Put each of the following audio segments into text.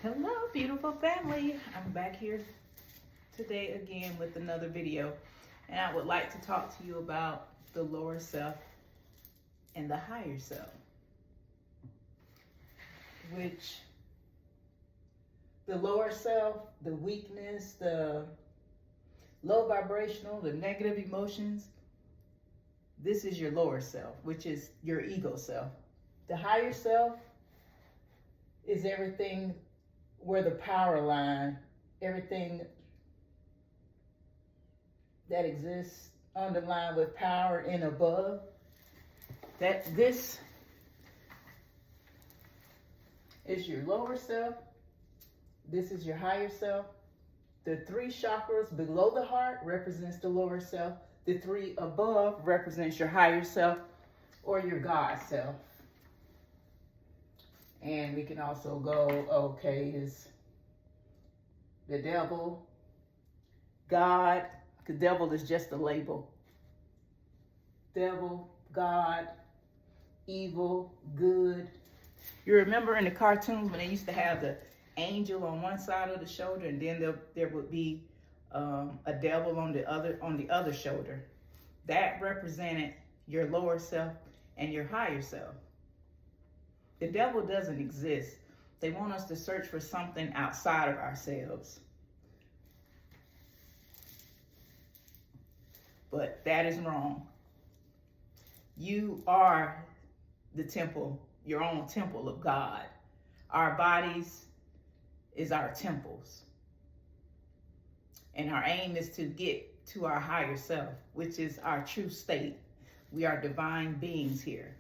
Hello, beautiful family. I'm back here today again with another video, and I would like to talk to you about the lower self and the higher self, which the lower self, the weakness, the low vibrational, the negative emotions, this is your lower self, which is your ego self. The higher self is everything where the power line, everything that exists underlined with power and above. That this is your lower self. This is your higher self. The three chakras below the heart represents the lower self. The three above represents your higher self or your God self. And we can also go, okay, is the devil, God. The devil is just a label. Devil, God, evil, good. You remember in the cartoons when they used to have the angel on one side of the shoulder, and then there would be a devil on the other shoulder. That represented your lower self and your higher self. The devil doesn't exist. They want us to search for something outside of ourselves. But that is wrong. You are the temple, your own temple of God. Our bodies is our temples. And our aim is to get to our higher self, which is our true state. We are divine beings here.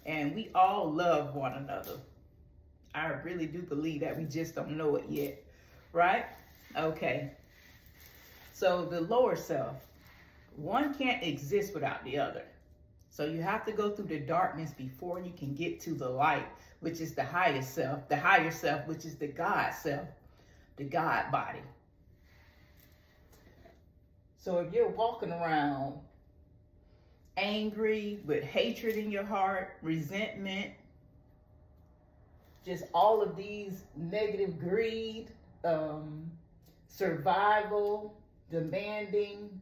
And we all love one another. I really do believe that, we just don't know it yet, right? Okay. So the lower self, one can't exist without the other. So you have to go through the darkness before you can get to the light, which is the highest self, the higher self, which is the God self, the God body. So if you're walking around angry, with hatred in your heart, resentment, just all of these negative greed, survival, demanding,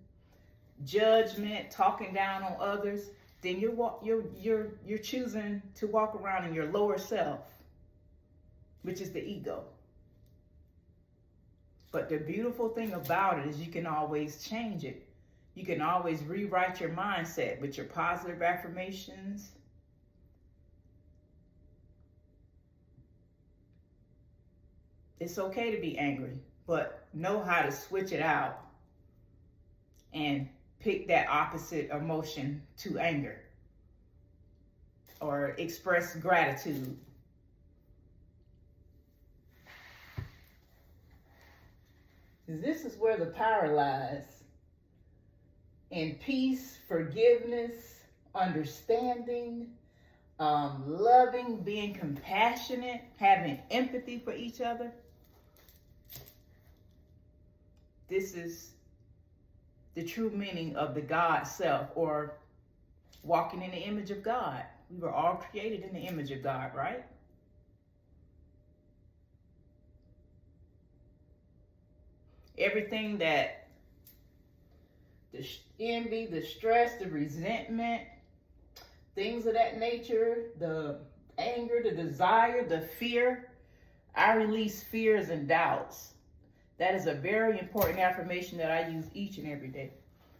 judgment, talking down on others, then you're choosing to walk around in your lower self, which is the ego. But the beautiful thing about it is you can always change it. You can always rewrite your mindset with your positive affirmations. It's okay to be angry, but know how to switch it out and pick that opposite emotion to anger or express gratitude. This is where the power lies. In peace, forgiveness, understanding, loving, being compassionate, having empathy for each other. This is the true meaning of the God self, or walking in the image of God. We were all created in the image of God, right? Everything that the envy, the stress, the resentment, things of that nature, the anger, the desire, the fear, I release fears and doubts. That is a very important affirmation that I use each and every day.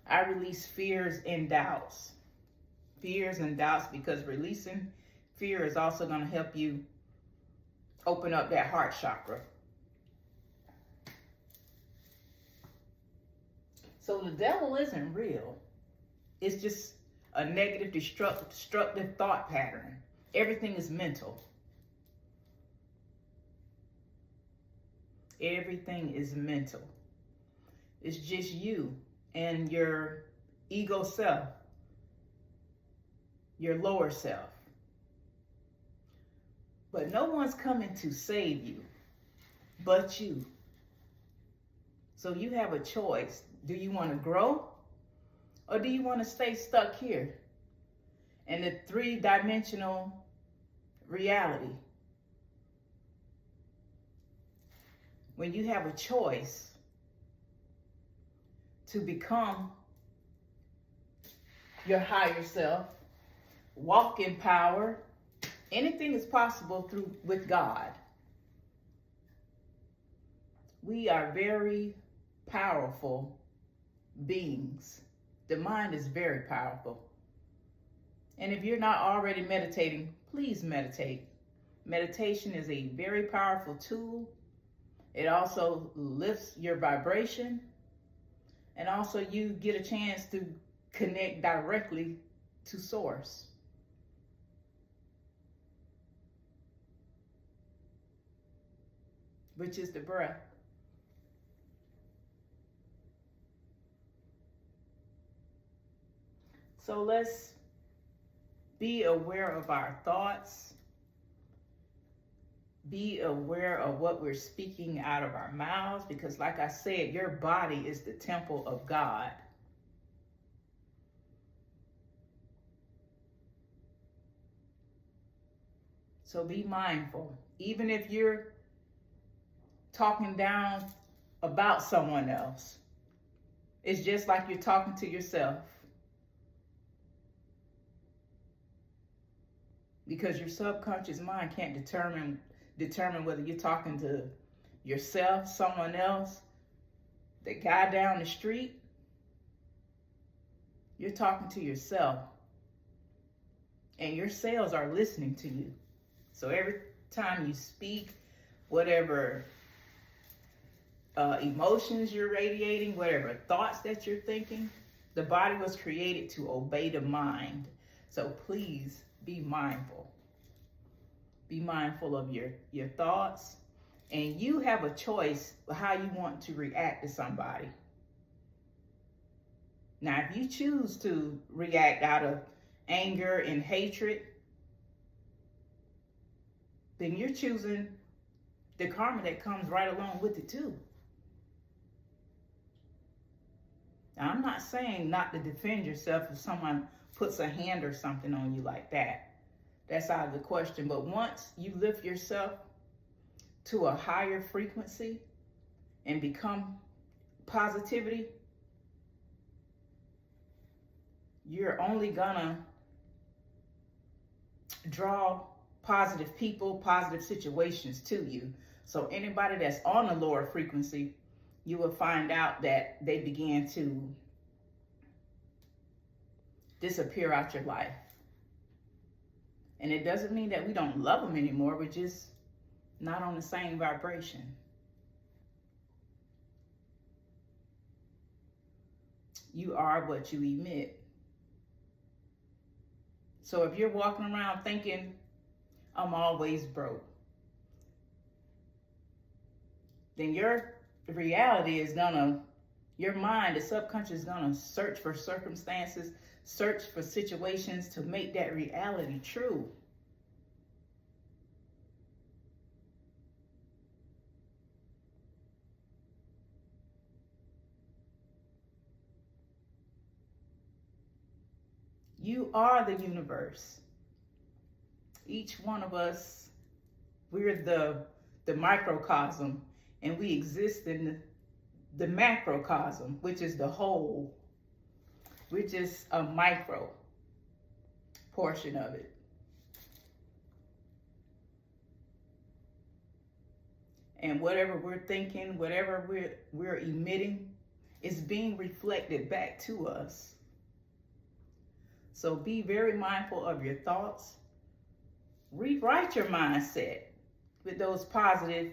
I release fears and doubts. Fears and doubts, because releasing fear is also going to help you open up that heart chakra. So the devil isn't real. It's just a negative, destructive thought pattern. Everything is mental. Everything is mental. It's just you and your ego self, your lower self. But no one's coming to save you but you. So you have a choice. Do you want to grow, or do you want to stay stuck here in the three-dimensional reality? when you have a choice to become your higher self, walk in power, anything is possible with God. We are very powerful beings. The mind is very powerful. And if you're not already meditating, please meditate. Meditation is a very powerful tool. It also lifts your vibration. And also you get a chance to connect directly to source. Which is the breath. So let's be aware of our thoughts. Be aware of what we're speaking out of our mouths, because like I said, your body is the temple of God. So be mindful. Even if you're talking down about someone else, it's just like you're talking to yourself. Because your subconscious mind can't determine whether you're talking to yourself, someone else, the guy down the street. You're talking to yourself. And your cells are listening to you. So every time you speak, whatever emotions you're radiating, whatever thoughts that you're thinking, the body was created to obey the mind. So please be mindful. Be mindful of your thoughts. And you have a choice how you want to react to somebody. Now, if you choose to react out of anger and hatred, then you're choosing the karma that comes right along with it too. Now, I'm not saying not to defend yourself if someone puts a hand or something on you like that. That's out of the question. But once you lift yourself to a higher frequency and become positivity, you're only gonna draw positive people, positive situations to you. So anybody that's on a lower frequency, you will find out that they begin to disappear out your life. And it doesn't mean that we don't love them anymore. We're just not on the same vibration. You are what you emit. So if you're walking around thinking, I'm always broke, then your reality is your mind, the subconscious, is gonna search for circumstances, search for situations to make that reality true. You are the universe. Each one of us, we're the microcosm, and we exist in the macrocosm, which is the whole. We're just a micro portion of it. And whatever we're thinking, whatever we're emitting, is being reflected back to us. So be very mindful of your thoughts. Rewrite your mindset with those positive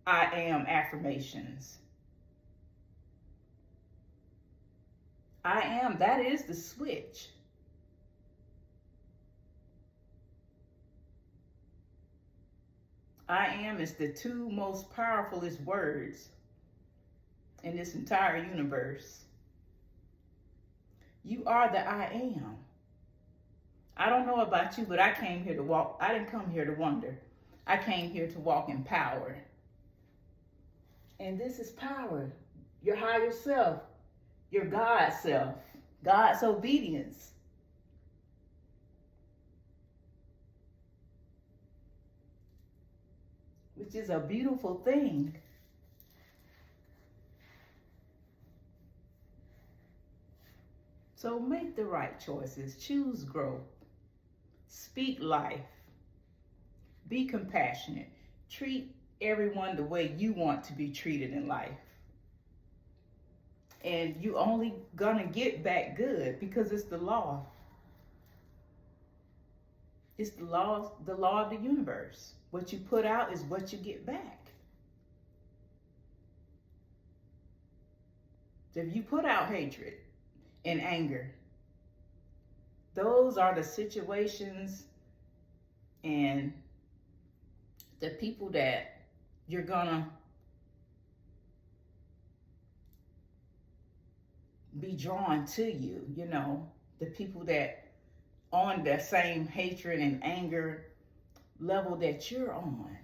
I am affirmations. I am, that is the switch. I am is the two most powerfulest words in this entire universe. You are the I am. I don't know about you, but I came here to walk. I didn't come here to wonder. I came here to walk in power. And this is power. Your higher self, your God self, God's obedience. Which is a beautiful thing. So make the right choices. Choose growth. Speak life. Be compassionate. Treat everyone the way you want to be treated in life. And you only gonna get back good because it's the law. It's the law of the universe. What you put out is what you get back. So if you put out hatred and anger, those are the situations and the people that you're gonna be drawn to you, you know, the people that on the same hatred and anger level that you're on.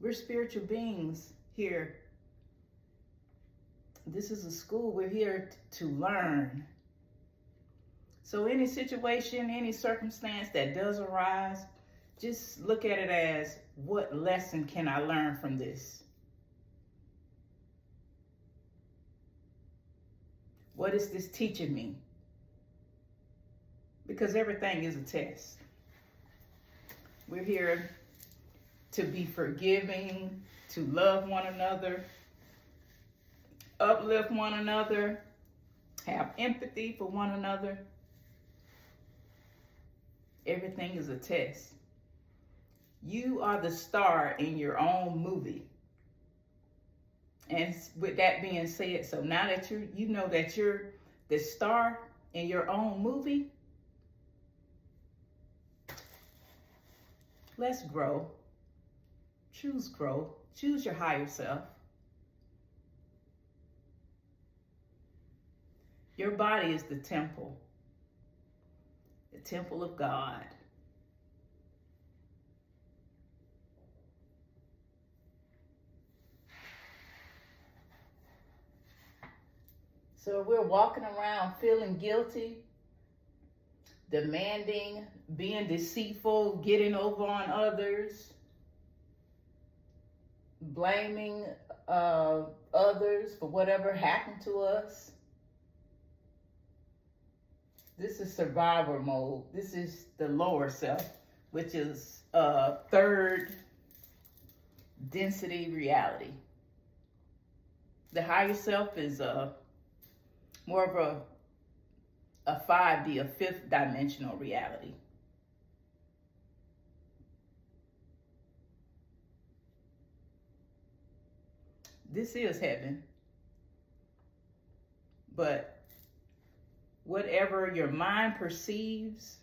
We're spiritual beings here. This is a school. We're here to learn. So any situation, any circumstance that does arise, just look at it as, what lesson can I learn from this? What is this teaching me? Because everything is a test. We're here to be forgiving, to love one another, uplift one another, have empathy for one another. Everything is a test. You are the star in your own movie. And with that being said, so now that you know that you're the star in your own movie, let's grow. Choose growth. Choose your higher self. Your body is the temple of God. So we're walking around feeling guilty, demanding, being deceitful, getting over on others, blaming others for whatever happened to us. This is survivor mode. This is the lower self, which is third density reality. The higher self is more of a 5D, a fifth dimensional reality. This is heaven. But whatever your mind perceives,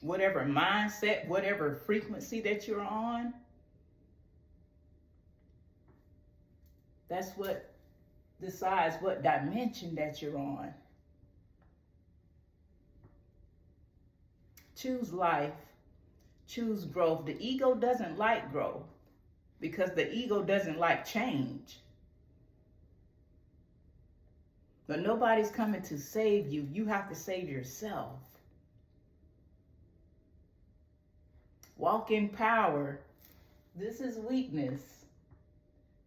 whatever mindset, whatever frequency that you're on, that's what decides what dimension that you're on. Choose life. Choose growth. The ego doesn't like growth because the ego doesn't like change. But nobody's coming to save you. You have to save yourself. Walk in power. This is weakness.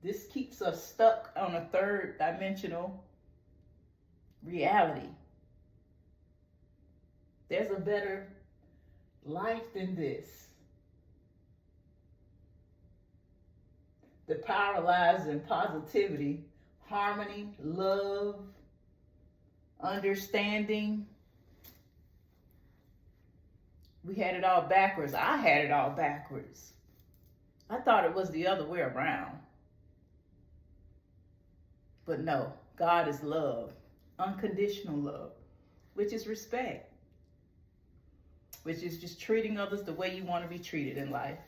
This keeps us stuck on a third dimensional reality. There's a better life than this. The power lies in positivity, harmony, love, understanding. We had it all backwards. I had it all backwards. I thought it was the other way around. But no, God is love, unconditional love, which is respect, which is just treating others the way you want to be treated in life.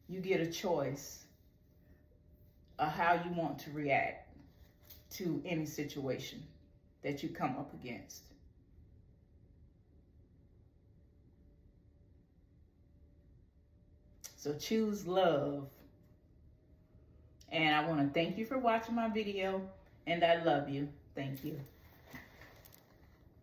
You get a choice of how you want to react to any situation that you come up against. So choose love. And I want to thank you for watching my video, and I love you. Thank you.